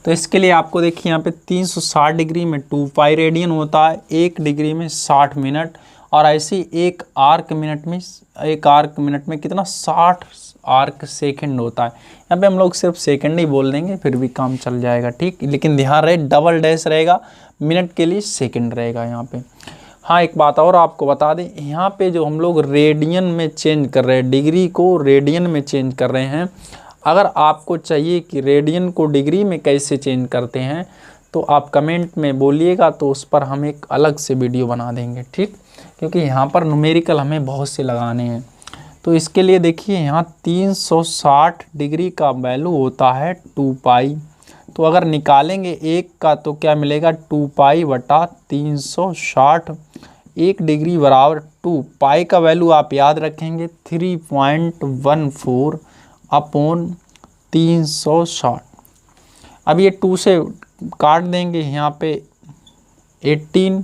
तो इसके लिए आपको देखिए यहाँ पे 360 डिग्री में 2 पाई रेडियन होता है, 1 डिग्री में 60 मिनट, और ऐसे एक आर्क मिनट में कितना 60 आर्क सेकंड होता है। यहाँ पे हम लोग सिर्फ सेकंड ही बोल देंगे फिर भी काम चल जाएगा, ठीक। लेकिन ध्यान रहे डबल डैश रहेगा, मिनट के लिए सेकंड रहेगा यहाँ पे। हाँ, एक बात और आपको बता दें, यहाँ पे जो हम लोग रेडियन में चेंज कर रहे हैं, डिग्री को रेडियन में चेंज कर रहे हैं। अगर आपको चाहिए कि रेडियन को डिग्री में कैसे चेंज करते हैं तो आप कमेंट में बोलिएगा, तो उस पर हम एक अलग से वीडियो बना देंगे, ठीक। क्योंकि यहाँ पर न्यूमेरिकल हमें बहुत से लगाने हैं। तो इसके लिए देखिए यहाँ 360 डिग्री का वैल्यू होता है 2 पाई। तो अगर निकालेंगे एक का तो क्या मिलेगा 2 पाई बटा 360। 1 डिग्री बराबर 2 पाई का वैल्यू आप याद रखेंगे 3.14 अपॉन 360। अब ये 2 से काट देंगे, यहाँ पे 18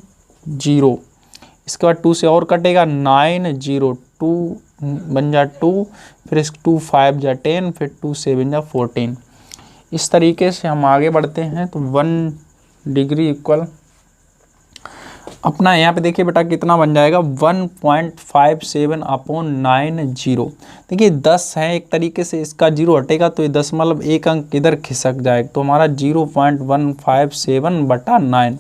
0, इसके बाद 2 से और कटेगा 9 0, 2 बन जा 2, फिर इस 2 5 जा 10, फिर 2 7 जा 14। इस तरीके से हम आगे बढ़ते हैं। तो 1 डिग्री इक्वल अपना यहाँ पे देखिए बेटा कितना बन जाएगा 1.57 अपॉन 90। देखिए 10 है, एक तरीके से इसका 0 हटेगा तो ये 10 मतलब एक अंक इधर खिसक जाएगा, तो हमारा 0.157 बटा 9।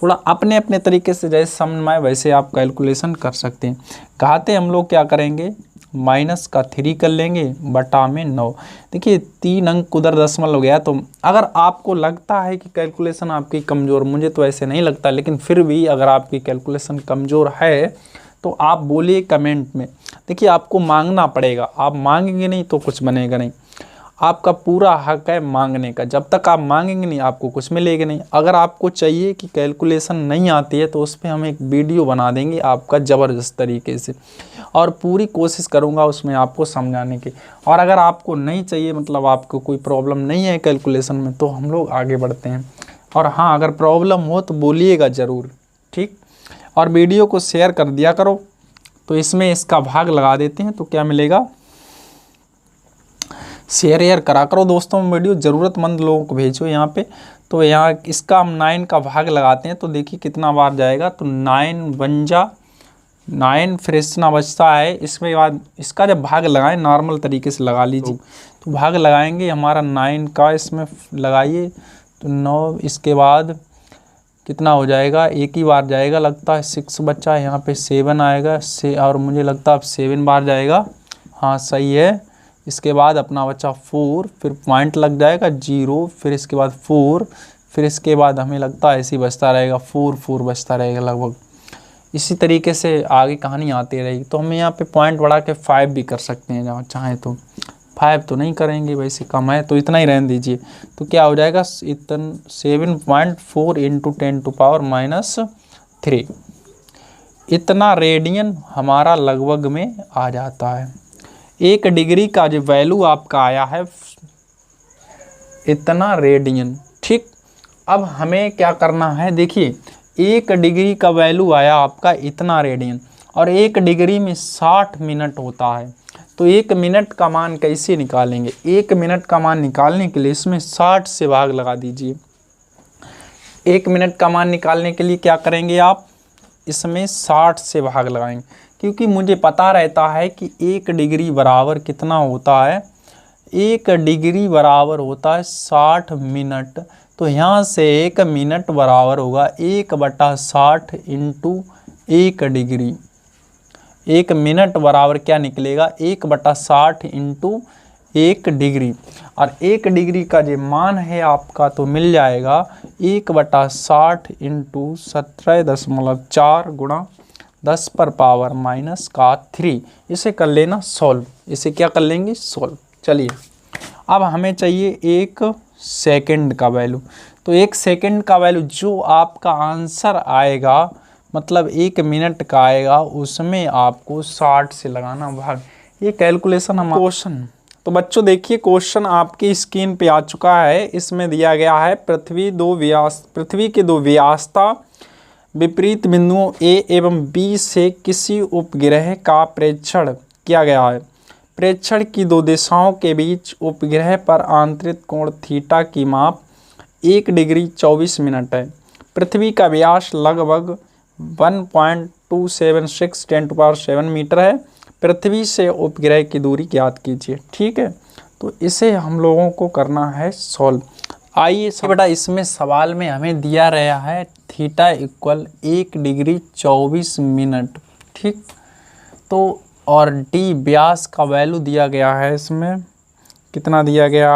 थोड़ा अपने अपने तरीके से जैसे समझ में आए वैसे आप कैलकुलेशन कर सकते हैं। कहते हम लोग क्या करेंगे, माइनस का 3 कर लेंगे बटा में 9। देखिए 3 अंक उधर दशमलव हो गया। तो अगर आपको लगता है कि कैलकुलेशन आपकी कमज़ोर, मुझे तो ऐसे नहीं लगता, लेकिन फिर भी अगर आपकी कैलकुलेशन कमज़ोर है तो आप बोलिए कमेंट में। देखिए आपको मांगना पड़ेगा, आप मांगेंगे नहीं तो कुछ बनेगा नहीं। आपका पूरा हक है मांगने का, जब तक आप मांगेंगे नहीं आपको कुछ मिलेगा नहीं। अगर आपको चाहिए कि कैलकुलेशन नहीं आती है तो उस पर हम एक वीडियो बना देंगे आपका ज़बरदस्त तरीके से, और पूरी कोशिश करूंगा उसमें आपको समझाने की। और अगर आपको नहीं चाहिए, मतलब आपको कोई प्रॉब्लम नहीं है कैलकुलेशन में, तो हम लोग आगे बढ़ते हैं। और हाँ, अगर प्रॉब्लम हो तो बोलिएगा ज़रूर, ठीक। और वीडियो को शेयर कर दिया करो। तो इसमें इसका भाग लगा देते हैं तो क्या मिलेगा, शेयर करा करो दोस्तों में वीडियो, ज़रूरतमंद लोगों को भेजो यहाँ पे। तो यहाँ इसका हम 9 का भाग लगाते हैं तो देखिए कितना बार जाएगा, तो 9 बन जा 9, फिर इतना बचता है। इसमें बाद इसका जब भाग लगाएं नॉर्मल तरीके से लगा लीजिए। तो भाग लगाएंगे हमारा 9 का, इसमें लगाइए तो 9, इसके बाद कितना हो जाएगा, एक ही बार जाएगा लगता है, 6 बच्चा यहाँ पे 7 आएगा से, और मुझे लगता है अब 7 बार जाएगा। हाँ सही है। इसके बाद अपना बच्चा 4, फिर पॉइंट लग जाएगा 0, फिर इसके बाद 4, फिर इसके बाद हमें लगता है ऐसे ही बचता रहेगा 4 4 बचता रहेगा लगभग। इसी तरीके से आगे कहानी आती रहेगी। तो हम यहाँ पे पॉइंट बढ़ा के 5 भी कर सकते हैं जहाँ चाहें तो। 5 तो नहीं करेंगे, वैसे कम है तो इतना ही रहने दीजिए। तो क्या हो जाएगा 7.4 × 10⁻³ इतना रेडियन हमारा लगभग में आ जाता है। 1 डिग्री का जो वैल्यू आपका आया है इतना रेडियन, ठीक। अब हमें क्या करना है, देखिए 1 डिग्री का वैल्यू आया आपका इतना रेडियन, और 1 डिग्री में 60 मिनट होता है। तो 1 मिनट का मान कैसे निकालेंगे, 1 मिनट का मान निकालने के लिए इसमें 60 से भाग लगा दीजिए। 1 मिनट का मान निकालने के लिए क्या करेंगे आप, इसमें 60 से भाग लगाएंगे, क्योंकि मुझे पता रहता है कि 1 डिग्री बराबर कितना होता है, 1 डिग्री बराबर होता है 60 मिनट। तो यहाँ से 1 मिनट बराबर होगा 1/60 × 1 डिग्री। 1 मिनट बराबर क्या निकलेगा, 1/60 × 1 डिग्री। और 1 डिग्री का जो मान है आपका तो मिल जाएगा 1/60 × 17.4 × 10⁻⁻3। इसे कर लेना सॉल्व, इसे क्या कर लेंगे सॉल्व। चलिए अब हमें चाहिए 1 सेकंड का वैल्यू। तो 1 सेकंड का वैल्यू जो आपका आंसर आएगा, मतलब 1 मिनट का आएगा, उसमें आपको 60 से लगाना भाग। ये कैलकुलेशन हमारा क्वेश्चन। तो बच्चों देखिए क्वेश्चन आपकी स्क्रीन पे आ चुका है। इसमें दिया गया है पृथ्वी के 2 व्यासता विपरीत बिंदुओं A एवं B से किसी उपग्रह का प्रेक्षण किया गया है। प्रेक्षण की 2 दिशाओं के बीच उपग्रह पर आंतरिक कोण थीटा की माप 1 डिग्री 24 मिनट है। पृथ्वी का व्यास लगभग 1.276 10⁻7 मीटर है। पृथ्वी से उपग्रह की दूरी ज्ञात कीजिए। ठीक है, तो इसे हम लोगों को करना है सॉल्व। आइए बेटा, इसमें सवाल में हमें दिया रहा है थीटा इक्वल 1 डिग्री 24 मिनट। ठीक, तो और डी व्यास का वैल्यू दिया गया है। इसमें कितना दिया गया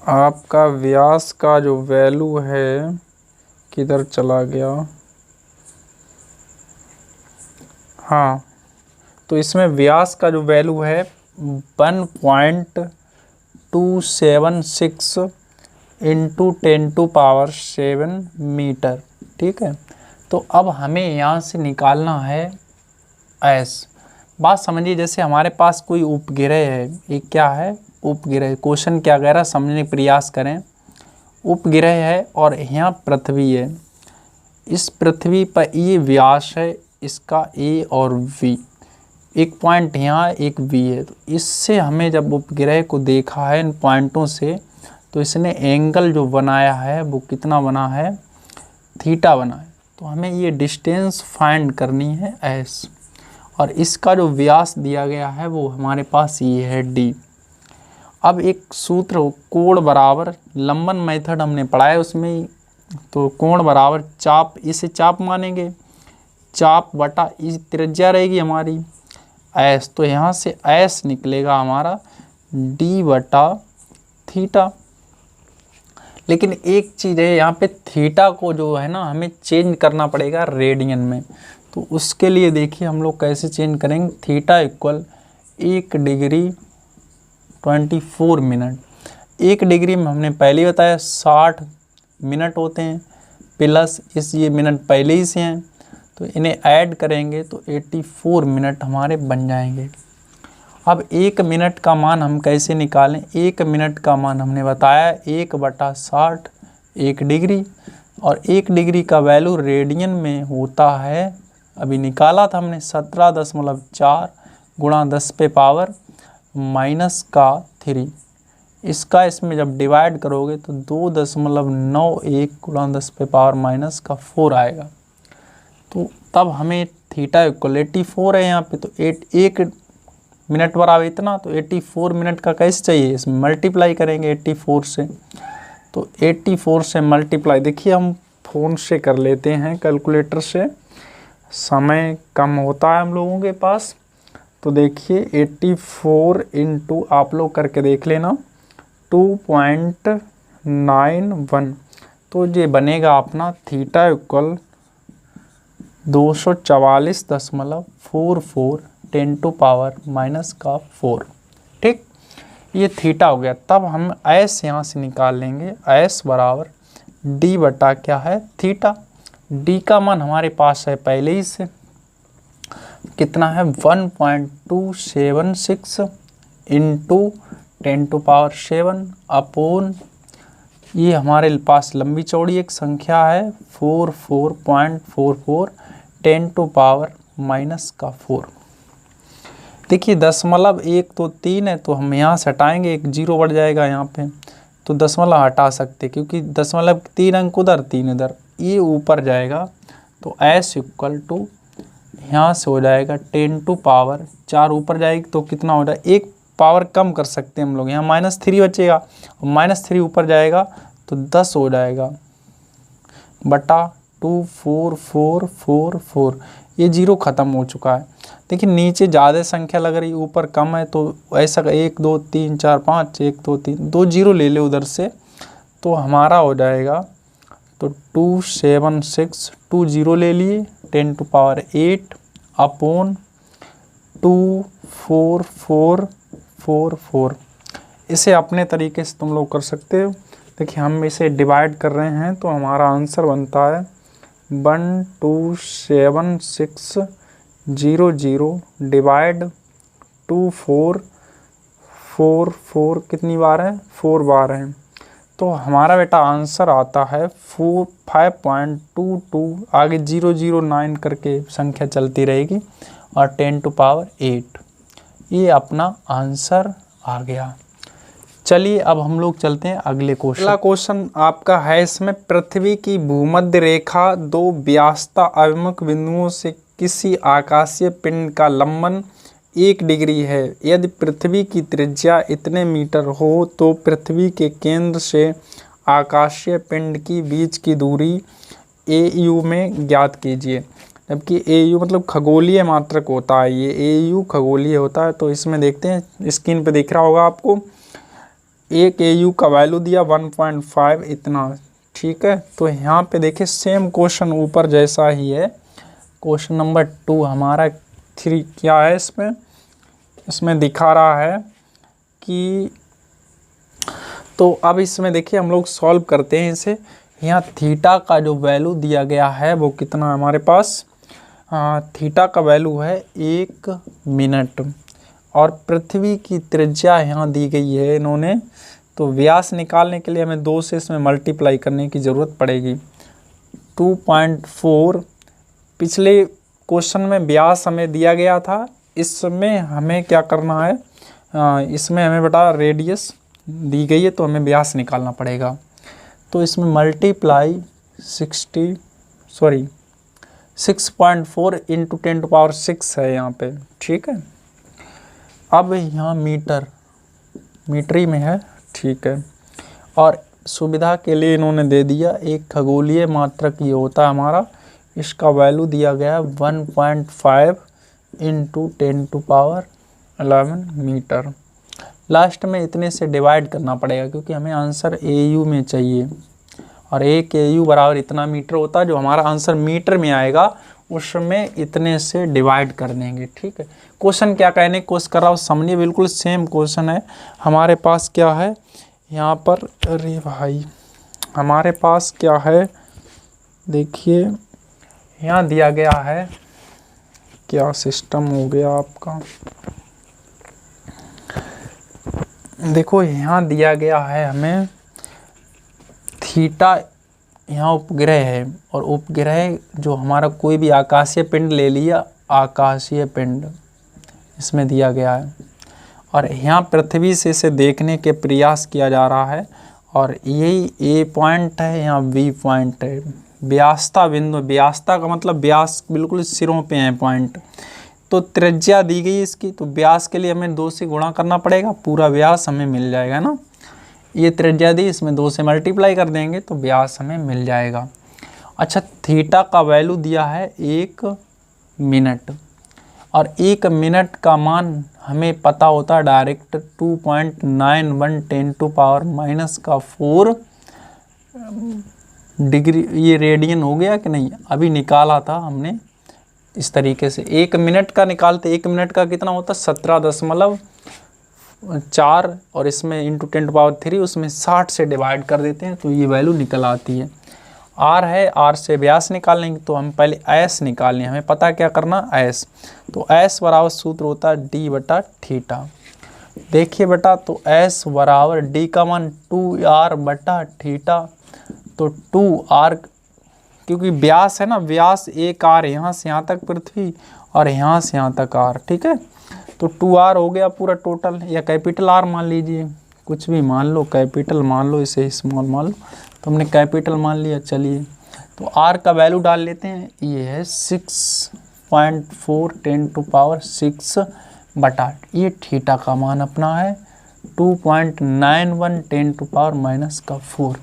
आपका व्यास का जो वैल्यू है, किधर चला गया, हाँ, तो इसमें व्यास का जो वैल्यू है 1.276 इंटू 10⁻7 मीटर। ठीक है, तो अब हमें यहाँ से निकालना है एस। बात समझिए, जैसे हमारे पास कोई उपग्रह है, एक क्या है उपग्रह, क्वेश्चन क्या कह रहा है समझने का प्रयास करें। उपग्रह है और यहाँ पृथ्वी है, इस पृथ्वी पर ये व्यास है इसका ए और वी, एक पॉइंट यहाँ एक वी है। तो इससे हमें जब उपग्रह को देखा है इन पॉइंटों से, तो इसने एंगल जो बनाया है वो कितना बना है, थीटा बना है। तो हमें ये डिस्टेंस फाइंड करनी है एस, और इसका जो व्यास दिया गया है वो हमारे पास ये है डी। अब एक सूत्र कोण बराबर लंबन मेथड हमने पढ़ा है उसमें, तो कोण बराबर चाप, इसे चाप मानेंगे, चाप बटा इस त्रिज्या रहेगी हमारी एस। तो यहाँ से एस निकलेगा हमारा डी बटा थीटा। लेकिन एक चीज़ है, यहाँ पे थीटा को जो है ना हमें चेंज करना पड़ेगा रेडियन में। तो उसके लिए देखिए हम लोग कैसे चेंज करेंगे। Theta equal 1 degree 24 minute. 1 degree में हमने पहले ही बताया 60 मिनट होते हैं, प्लस इस ये मिनट पहले ही से हैं, तो इन्हें ऐड करेंगे तो 84 मिनट हमारे बन जाएंगे। अब 1 मिनट का मान हम कैसे निकालें। 1 मिनट का मान हमने बताया 1/60 1 डिग्री, और 1 डिग्री का वैल्यू रेडियन में होता है, अभी निकाला था हमने 17.4 गुणा 10⁻³ इसका इसमें जब डिवाइड करोगे तो 2.91 गुणा 10⁻⁻⁴ आएगा। तो तब हमें थीटा इक्वल 84 है यहाँ पे, तो 1 मिनट बराबर इतना, तो 84 मिनट का कैसे चाहिए, इसमें मल्टीप्लाई करेंगे 84 से। तो 84 से मल्टीप्लाई, देखिए हम फ़ोन से कर लेते हैं, कैलकुलेटर से, समय कम होता है हम लोगों के पास। तो देखिए 84 इंटू आप लोग करके देख लेना 2.91, तो ये बनेगा अपना थीटा इक्वल 244.44 10⁻⁻⁴। ठीक, ये थीटा हो गया। तब हम एस यहाँ से निकाल लेंगे, एस बराबर डी बटा क्या है थीटा। डी का मान हमारे पास है पहले ही से, कितना है 1.276 इंटू 10⁻7 अपॉन, ये हमारे पास लंबी चौड़ी एक संख्या है 44.44 10⁻⁻⁴। देखिए 1 तो 3 है, तो हम यहाँ से हटाएंगे, एक जीरो बढ़ जाएगा यहाँ पे, तो दशमलव हटा सकते क्योंकि 3 अंक उधर 3 इधर, ये ऊपर जाएगा। तो एस इक्वल टू यहाँ से हो जाएगा 10⁻4 ऊपर जाएगी तो कितना हो जाएगा, एक पावर कम कर सकते हैं हम लोग, यहाँ -3 बचेगा, और -3 ऊपर जाएगा तो 10 हो जाएगा बटा 24444। ये जीरो ख़त्म हो चुका है। देखिए नीचे ज़्यादा संख्या लग रही, ऊपर कम है, तो ऐसा 1 2 3 4 5 1 2 3 2 जीरो ले ले उधर से, तो हमारा हो जाएगा तो 276 2 जीरो ले लिए 10⁸ अपॉन 24444। इसे अपने तरीके से तुम लोग कर सकते हो। देखिए हम इसे डिवाइड कर रहे हैं तो हमारा आंसर बनता है 12760 डिवाइड 2444 कितनी बार है, 4 बार है। तो हमारा बेटा आंसर आता है 5.22, आगे 009 करके संख्या चलती रहेगी, और 10⁸ 8। ये अपना आंसर आ गया। चलिए अब हम लोग चलते हैं अगले क्वेश्चन। अगला क्वेश्चन आपका है, इसमें पृथ्वी की भूमध्य रेखा दो व्यासता अभिमुख बिंदुओं से किसी आकाशीय पिंड का लंबन 1 डिग्री है। यदि पृथ्वी की त्रिज्या इतने मीटर हो तो पृथ्वी के केंद्र से आकाशीय पिंड की बीच की दूरी AU में ज्ञात कीजिए। जबकि AU मतलब खगोलीय मात्रक होता है, ये AU खगोलीय होता है। तो इसमें देखते हैं, स्क्रीन पे दिख रहा होगा आपको, एक AU का वैल्यू दिया 1.5 इतना, ठीक है। तो यहाँ पे देखिए सेम क्वेश्चन ऊपर जैसा ही है। क्वेश्चन नंबर 2 हमारा 3 क्या है, इसमें दिखा रहा है कि, तो अब इसमें देखिए हम लोग सॉल्व करते हैं इसे। यहाँ थीटा का जो वैल्यू दिया गया है वो कितना है हमारे पास, थीटा का वैल्यू है 1 मिनट और पृथ्वी की त्रिज्या यहाँ दी गई है इन्होंने। तो व्यास निकालने के लिए हमें 2 से इसमें मल्टीप्लाई करने की ज़रूरत पड़ेगी। 2.4 पिछले क्वेश्चन में व्यास हमें दिया गया था, इसमें हमें क्या करना है, इसमें हमें बटा रेडियस दी गई है तो हमें व्यास निकालना पड़ेगा। तो इसमें मल्टीप्लाई 6.4 इंटू 10⁻6 है यहाँ पे, ठीक है। अब यहाँ मीटरी में है, ठीक है। और सुविधा के लिए इन्होंने दे दिया एक खगोलीय मात्रक ये होता है हमारा, इसका वैल्यू दिया गया है 1.5 इंटू 10⁻11 मीटर। लास्ट में इतने से डिवाइड करना पड़ेगा क्योंकि हमें आंसर AU में चाहिए और एक AU बराबर इतना मीटर होता है। जो हमारा आंसर मीटर में आएगा उसमें इतने से डिवाइड कर देंगे, ठीक है। क्वेश्चन क्या कहने की कोशिश कर रहा हूँ समझिए, बिल्कुल सेम क्वेश्चन है। हमारे पास क्या है यहाँ पर, अरे भाई हमारे पास क्या है, देखिए यहाँ दिया गया है, क्या सिस्टम हो गया आपका, देखो यहाँ दिया गया है हमें थीटा, यहाँ उपग्रह है और उपग्रह जो हमारा कोई भी आकाशीय पिंड ले लिया, आकाशीय पिंड इसमें दिया गया है और यहाँ पृथ्वी से इसे देखने के प्रयास किया जा रहा है और यही A पॉइंट है, यहाँ B पॉइंट है। व्यासता बिंदु, व्यासता का मतलब व्यास बिल्कुल सिरों पे है पॉइंट। तो त्रिज्या दी गई इसकी, तो व्यास के लिए हमें 2 से गुणा करना पड़ेगा, पूरा व्यास हमें मिल जाएगा ना। ये त्रिज्या दी, इसमें 2 से मल्टीप्लाई कर देंगे तो व्यास हमें मिल जाएगा। अच्छा, थीटा का वैल्यू दिया है 1 मिनट और 1 मिनट का मान हमें पता होता है डायरेक्ट 2.91 10⁻⁴ डिग्री, ये रेडियन हो गया कि नहीं, अभी निकाला था हमने इस तरीके से। 1 मिनट का निकालते, 1 मिनट का कितना होता है 17.4 और इसमें इंटू 10⁻3 उसमें 60 से डिवाइड कर देते हैं तो ये वैल्यू निकल आती है। R है, R से व्यास निकालेंगे तो हम पहले S निकालें, हमें पता क्या करना S, तो S बराबर सूत्र होता है D/θ। देखिए बेटा, तो S बराबर D का मान 2R/θ, तो 2R क्योंकि व्यास है ना, व्यास 1R यहाँ से यहाँ तक पृथ्वी और यहाँ से यहाँ तक R, ठीक है। तो 2R हो गया पूरा टोटल, या कैपिटल R मान लीजिए, कुछ भी मान लो, कैपिटल मान लो, इसे स्मॉल मान लो, तो हमने कैपिटल मान लिया। चलिए तो R का वैल्यू डाल लेते हैं, ये है 6.4 10⁻6 बटा, ये थीटा का मान अपना है 2.91 10⁻⁻⁴।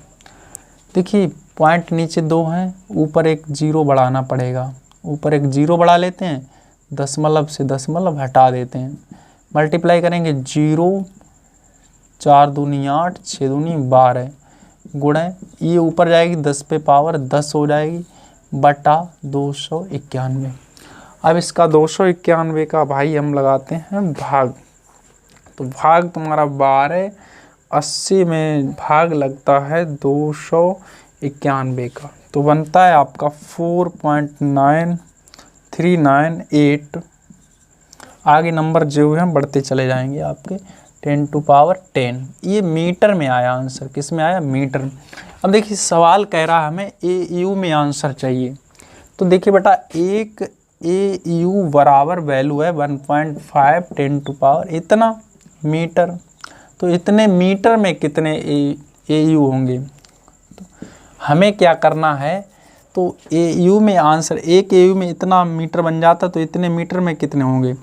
देखिए पॉइंट नीचे 2 हैं, ऊपर एक 0 बढ़ाना पड़ेगा, ऊपर एक 0 बढ़ा लेते हैं, दशमलव से दशमलव हटा देते हैं, मल्टीप्लाई करेंगे 0 4 दूनी 8 6 दूनी 12 गुणे, ये ऊपर जाएगी 10 पे पावर 10 हो जाएगी बटा 291। अब इसका 291 का भाई हम लगाते हैं भाग, तो भाग तुम्हारा 12, 80 में भाग लगता है 291 का, तो बनता है आपका 4.9398। आगे नंबर जो हैं बढ़ते चले जाएंगे आपके 10⁻10। ये मीटर में आया आंसर, किस में आया, मीटर। अब देखिए सवाल कह रहा है हमें AU में आंसर चाहिए, तो देखिए बेटा एक AU बराबर वैल्यू है 1.5 10⁻, इतना मीटर, तो इतने मीटर में कितने AU होंगे। तो हमें क्या करना है, तो AU में आंसर, एक AU में इतना मीटर बन जाता, तो इतने मीटर में कितने होंगे।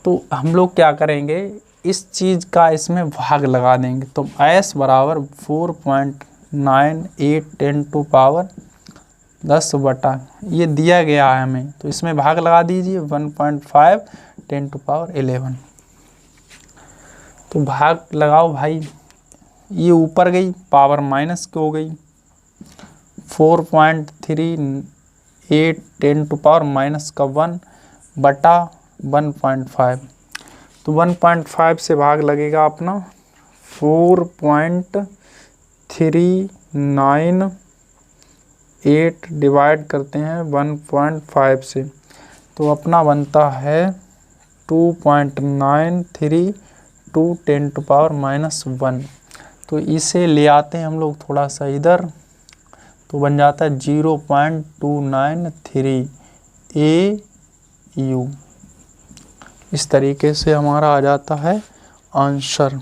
तो हम लोग क्या करेंगे, इस चीज़ का इसमें भाग लगा देंगे। तो S बराबर 4.98 10 बटा ये दिया गया है हमें, तो इसमें भाग लगा दीजिए 1.5 10⁻11। तो भाग लगाओ भाई, ये ऊपर गई पावर माइनस की हो गई, 4.38 10⁻⁻1 बटा 1.5। तो 1.5 से भाग लगेगा अपना 4.398 डिवाइड करते हैं 1.5 से, तो अपना बनता है 2.932 10⁻⁻1। तो इसे ले आते हैं हम लोग थोड़ा सा इधर, तो बन जाता है 0.293 AU। इस तरीके से हमारा आ जाता है आंसर।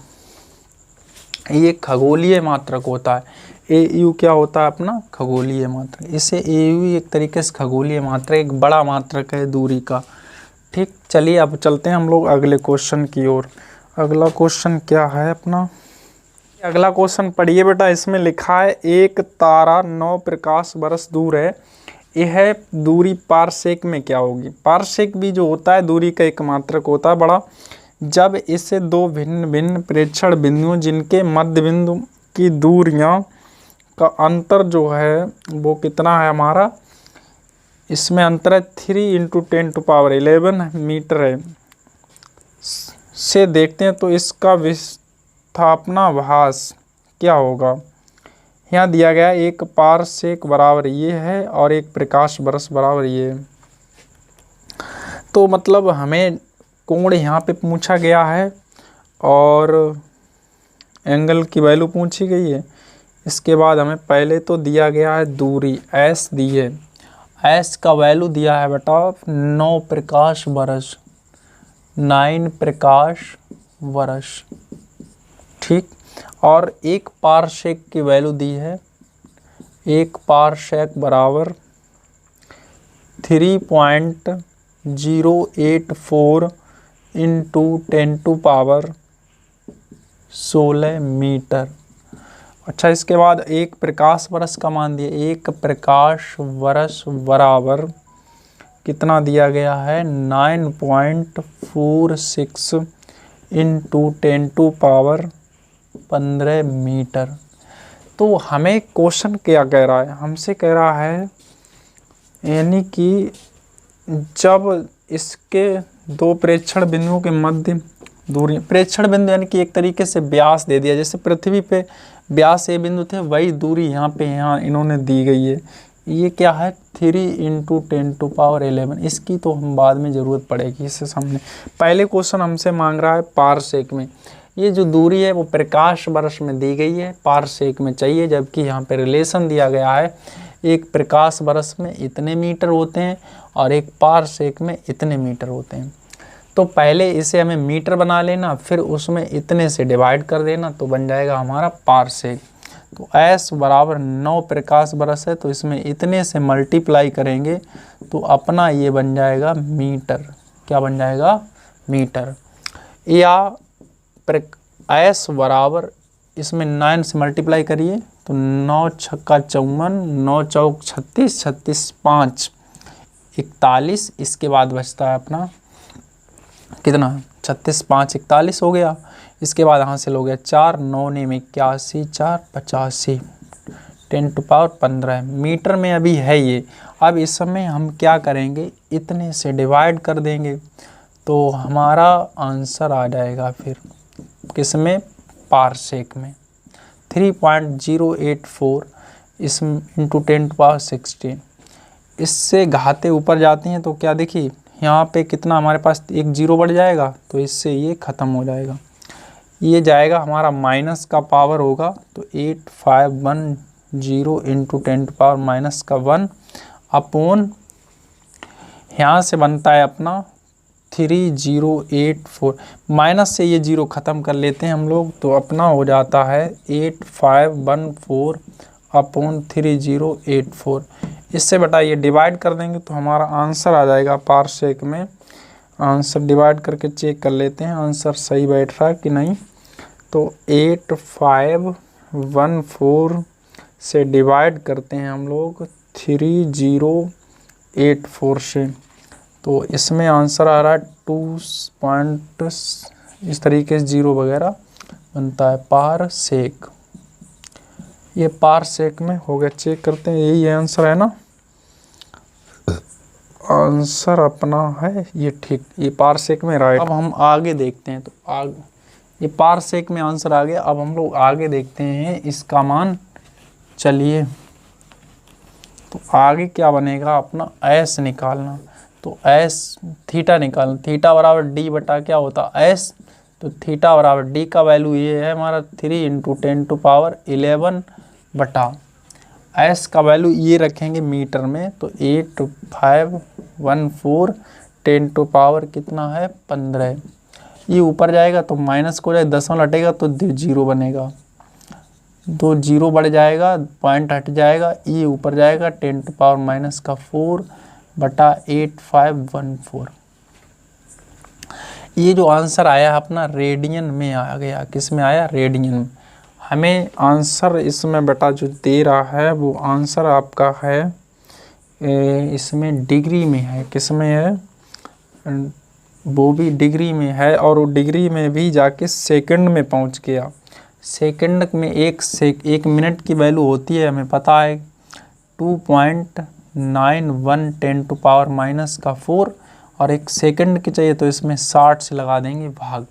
ये खगोलीय मात्रक होता है, AU क्या होता है अपना खगोलीय मात्रक। इसे AU एक तरीके से खगोलीय मात्रक, एक बड़ा मात्रक है दूरी का। ठीक, चलिए अब चलते हैं हम लोग अगले क्वेश्चन की ओर। अगला क्वेश्चन क्या है अपना, अगला क्वेश्चन पढ़िए बेटा। इसमें लिखा है एक तारा 9 प्रकाश वर्ष दूर है, यह दूरी पारसेक में क्या होगी। पारसेक भी जो होता है दूरी का एक मात्रक होता है बड़ा। जब इसे दो भिन्न भिन्न प्रेक्षण बिंदुओं जिनके मध्य बिंदु की दूरियां का अंतर जो है वो कितना है हमारा, इसमें अंतर है 3 × 10⁻11 मीटर है, से देखते हैं तो इसका विस्थापनाभास क्या होगा। यहाँ दिया गया है एक पारसेक बराबर ये है और एक प्रकाश वर्ष बराबर ये है। तो मतलब हमें कोण यहाँ पे पूछा गया है और एंगल की वैल्यू पूछी गई है। इसके बाद हमें पहले तो दिया गया है दूरी S दी है, S का वैल्यू दिया है बेटा 9 प्रकाश वर्ष, 9 प्रकाश वर्ष। ठीक, और एक पारसेक की वैल्यू दी है, एक पारसेक बराबर 3.084 × 10⁻16 मीटर। अच्छा, इसके बाद एक प्रकाश वर्ष का मान दिया, एक प्रकाश वर्ष बराबर कितना दिया गया है 9.46 × 10⁻15 मीटर। तो हमें क्वेश्चन क्या कह रहा है, हमसे कह रहा है यानी कि जब इसके दो प्रेक्षण बिंदुओं के मध्य दूरी, प्रेक्षण बिंदु यानी कि एक तरीके से व्यास दे दिया, जैसे पृथ्वी पे व्यास ये बिंदु थे वही दूरी यहाँ पे यहाँ इन्होंने दी गई है। ये क्या है 3 × 10⁻11। इसकी तो हम बाद में ज़रूरत पड़ेगी इससे सामने। पहले क्वेश्चन हमसे मांग रहा है पारसेक में, ये जो दूरी है वो प्रकाश वर्ष में दी गई है, पारसेक में चाहिए, जबकि यहाँ पे रिलेशन दिया गया है एक प्रकाश वर्ष में इतने मीटर होते हैं और एक पारसेक में इतने मीटर होते हैं। तो पहले इसे हमें मीटर बना लेना, फिर उसमें इतने से डिवाइड कर देना, तो बन जाएगा हमारा पारसेक। तो S बराबर 9 प्रकाश वर्ष है, तो इसमें इतने से मल्टीप्लाई करेंगे तो अपना ये बन जाएगा मीटर। क्या बन जाएगा मीटर। या S बराबर इसमें 9 से मल्टीप्लाई करिए तो 9 छक्का 54, 9 चौक 36, 36 5 41। इसके बाद बचता है अपना कितना 36 5 41 हो गया। इसके बाद हासिल हो गया 4 9 9 81 4 85 10⁻15 मीटर में अभी है ये। अब इस समय हम क्या करेंगे, इतने से डिवाइड कर देंगे तो हमारा आंसर आ जाएगा फिर किस में, पारसेक में 3.084 इस × 10⁻16। इससे घाते ऊपर जाती हैं तो क्या देखिए यहाँ पे कितना हमारे पास एक जीरो बढ़ जाएगा, तो इससे ये ख़त्म हो जाएगा, ये जाएगा हमारा माइनस का पावर होगा तो 8510 × 10⁻⁻1 अपॉन यहाँ से बनता है अपना 3084, माइनस से ये 0 ख़त्म कर लेते हैं हम लोग, तो अपना हो जाता है 8514 अपॉन 3084। इससे बेटा ये डिवाइड कर देंगे तो हमारा आंसर आ जाएगा पारसेक में। आंसर डिवाइड करके चेक कर लेते हैं आंसर सही बैठ रहा है कि नहीं। तो 8514 से डिवाइड करते हैं हम लोग 3084 से, तो इसमें आंसर आ रहा है 2 पॉइंट इस तरीके से 0 वगैरह बनता है पारसेक। ये पारसेक में हो गया, चेक करते हैं यही आंसर है ना। आंसर अपना है ये, ठीक, ये पारसेक में राइट। अब हम आगे देखते हैं, तो आगे ये पारसेक में आंसर आ गया। अब हम लोग आगे देखते हैं इसका मान। चलिए, तो आगे क्या बनेगा अपना, एस निकालना। तो एस थीटा निकालना, थीटा बराबर डी बटा क्या होता एस, तो थीटा बराबर डी का वैल्यू ये है हमारा 3 × 10⁻11 बटा एस का वैल्यू ये रखेंगे मीटर में, तो 8514 10⁻ कितना है 15। ये ऊपर जाएगा तो माइनस को जाए, दशमलव हटेगा तो 0 बनेगा, 2 0 बढ़ जाएगा, पॉइंट हट जाएगा, ये ऊपर जाएगा 10⁻⁻4 बटा 8514। ये जो आंसर आया अपना रेडियन में आ गया। किस में आया, रेडियन में। हमें आंसर इसमें बेटा जो दे रहा है वो आंसर आपका है इसमें डिग्री में है। किस में है, वो भी डिग्री में है, और वो डिग्री में भी जाके सेकंड में पहुंच गया। सेकंड में एक मिनट की वैल्यू होती है हमें पता है 2.91 10⁻⁻4, और एक सेकंड की चाहिए तो इसमें 60 से लगा देंगे भाग,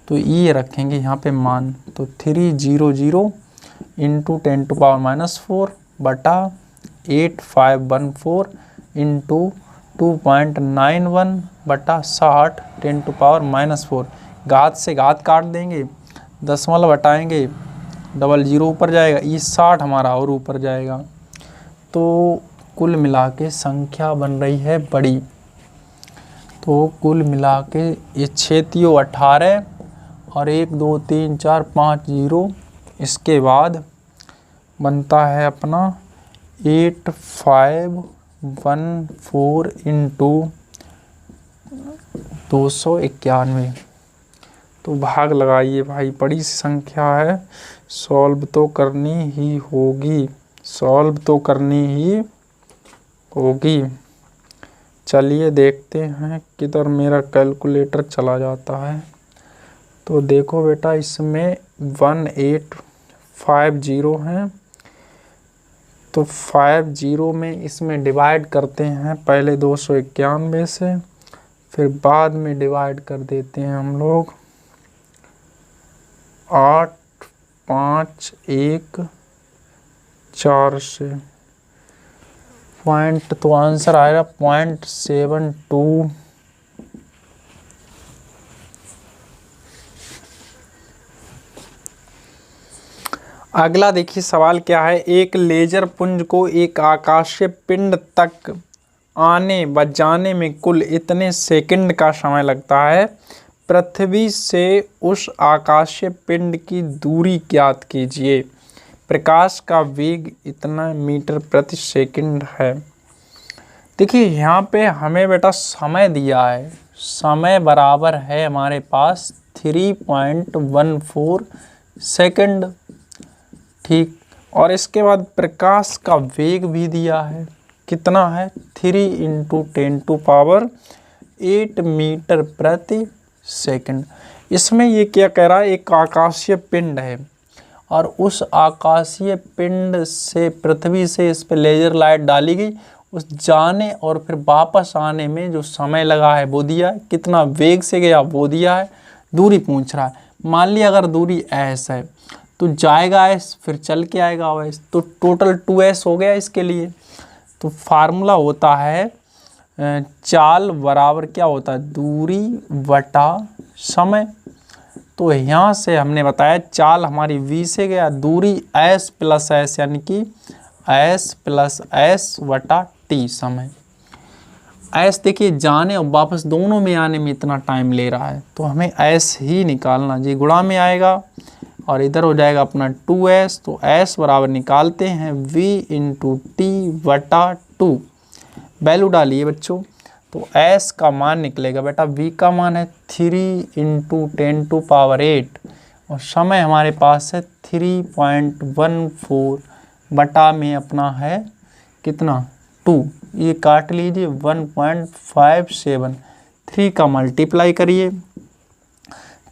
तो ये रखेंगे यहाँ पे मान। तो 300 इंटू 10⁻⁻4 बटा 8514 इंटू 2.91 बटा 60 10⁻⁻4। घात से घात काट देंगे, दशमलव हटाएंगे, 00 ऊपर जाएगा, ये 60 हमारा और ऊपर जाएगा। तो कुल मिला के संख्या बन रही है बड़ी। तो कुल मिला के ये 6 18 और 1 2 3 4 5 0, इसके बाद बनता है अपना 8514 इंटू 291। तो भाग लगाइए भाई, बड़ी संख्या है, सॉल्व तो करनी ही होगी, सॉल्व तो करनी ही होगी। चलिए देखते हैं किधर मेरा कैलकुलेटर चला जाता है। तो देखो बेटा, इसमें 1850 हैं, तो 50 में इसमें डिवाइड करते हैं पहले 291 से, फिर बाद में डिवाइड कर देते हैं हम लोग 8 5 1 4 से। पॉइंट, तो आंसर आएगा 0.72। अगला देखिए सवाल क्या है। एक लेजर पुंज को एक आकाशीय पिंड तक आने व जाने में कुल इतने सेकंड का समय लगता है। पृथ्वी से उस आकाशीय पिंड की दूरी ज्ञात कीजिए। प्रकाश का वेग इतना मीटर प्रति सेकंड है। देखिए यहाँ पे हमें बेटा समय दिया है, समय बराबर है हमारे पास 3.14 सेकंड, ठीक। और इसके बाद प्रकाश का वेग भी दिया है, कितना है 3 × 10⁸ मीटर प्रति सेकंड। इसमें ये क्या कह रहा है, एक आकाशीय पिंड है और उस आकाशीय पिंड से पृथ्वी से इस पे लेजर लाइट डाली गई, उस जाने और फिर वापस आने में जो समय लगा है वो दिया है, कितना वेग से गया वो दिया है, दूरी पूछ रहा है। मान लिया अगर दूरी s है तो जाएगा s, फिर चल के आएगा s, तो टोटल 2s हो गया इसके लिए। तो फार्मूला होता है चाल बराबर क्या होता है, दूरी बटा समय। तो यहाँ से हमने बताया चाल हमारी v से गया, दूरी s प्लस s यानी कि s प्लस s बटा t समय। एस देखिए जाने और वापस दोनों में आने में इतना टाइम ले रहा है, तो हमें एस ही निकालना जी, गुणा में आएगा और इधर हो जाएगा अपना 2s। तो s बराबर निकालते हैं v इंटू टी बटा 2, वैल्यू डालिए बच्चों। तो s का मान निकलेगा बेटा, v का मान है 3 इंटू 10⁸ और समय हमारे पास है 3.14 बटा में अपना है कितना 2, ये काट लीजिए 1.57, 3 का मल्टीप्लाई करिए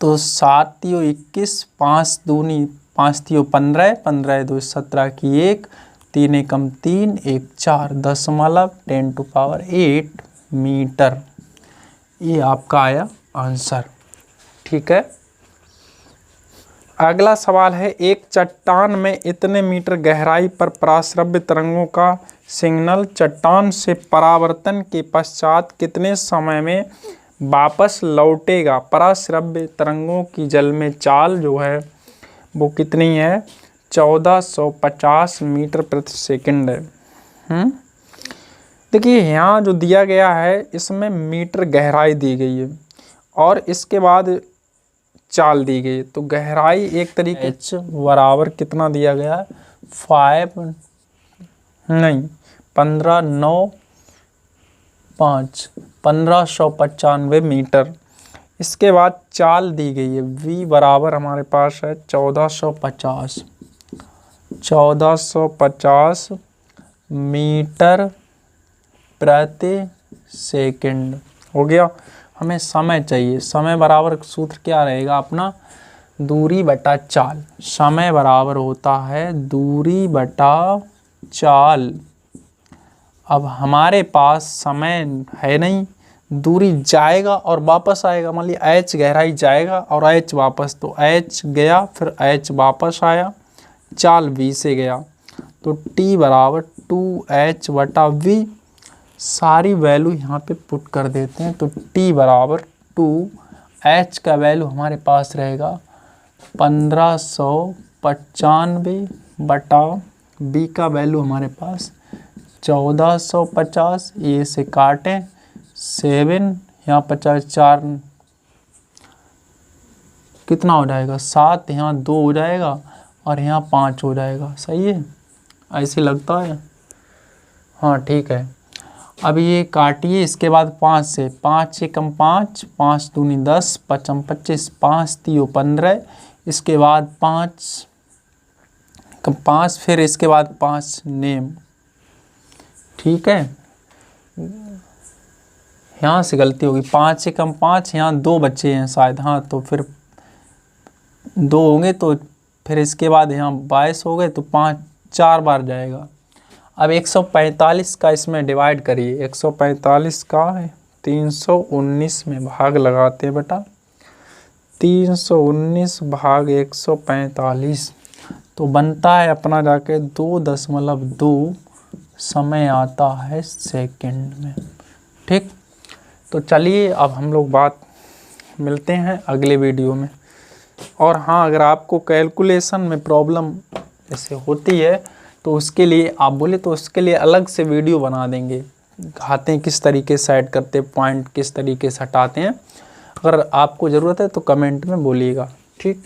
तो 7 तियो 21, 5 दूनी 5 तियो 15, 15 2 17 की 1, 3 एकम 3, 1 4, 10⁸ मीटर। ये आपका आया आंसर। ठीक है, अगला सवाल है, एक चट्टान में इतने मीटर गहराई पर पराश्रव्य तरंगों का सिग्नल चट्टान से परावर्तन के पश्चात कितने समय में वापस लौटेगा। पराश्रव्य तरंगों की जल में चाल जो है वो कितनी है, 1450 मीटर प्रति सेकंड है। देखिए यहाँ जो दिया गया है इसमें मीटर गहराई दी गई है और इसके बाद चाल दी गई है, तो गहराई एक तरीके h बराबर कितना दिया गया है 1595 मीटर। इसके बाद चाल दी गई है v बराबर हमारे पास है 1450 मीटर प्रति सेकंड हो गया। हमें समय चाहिए, समय बराबर सूत्र क्या रहेगा अपना, दूरी बटा चाल। समय बराबर होता है दूरी बटा चाल। अब हमारे पास समय है नहीं, दूरी जाएगा और वापस आएगा, मान लिया h गहराई जाएगा और h वापस, तो h गया फिर h वापस आया, चाल v से गया, तो t बराबर 2h बटा v। सारी वैल्यू यहाँ पे पुट कर देते हैं, तो t बराबर 2h का वैल्यू हमारे पास रहेगा 1595 बटा b का वैल्यू हमारे पास 1450, ये से काटें 7, यहाँ 50 4 कितना हो जाएगा 7, यहाँ 2 हो जाएगा और यहाँ 5 हो जाएगा। सही है, ऐसे लगता है, हाँ ठीक है। अब ये काटिए, इसके बाद 5 से, 5 एकम 5, 5 दूनी 10, 5 25, 5 तियो 15, इसके बाद 5 फिर इसके बाद 5 नेम। ठीक है, यहाँ से गलती होगी, 5 एकम 5, यहाँ 2 बच्चे हैं शायद, हाँ तो फिर 2 होंगे, तो फिर इसके बाद यहाँ 22 हो गए, तो 5 4 बार जाएगा। अब 145 का इसमें डिवाइड करिए, 145 का 319 में भाग लगाते हैं बेटा, 319 भाग 145, तो बनता है अपना जाके 2.2 समय आता है सेकंड में। ठीक, तो चलिए अब हम लोग मिलते हैं अगले वीडियो में। और हाँ, अगर आपको कैलकुलेशन में प्रॉब्लम जैसे होती है तो उसके लिए आप बोले तो उसके लिए अलग से वीडियो बना देंगे, घाते किस तरीके से ऐड करते, पॉइंट किस तरीके से हटाते हैं। अगर आपको ज़रूरत है तो कमेंट में बोलिएगा। ठीक।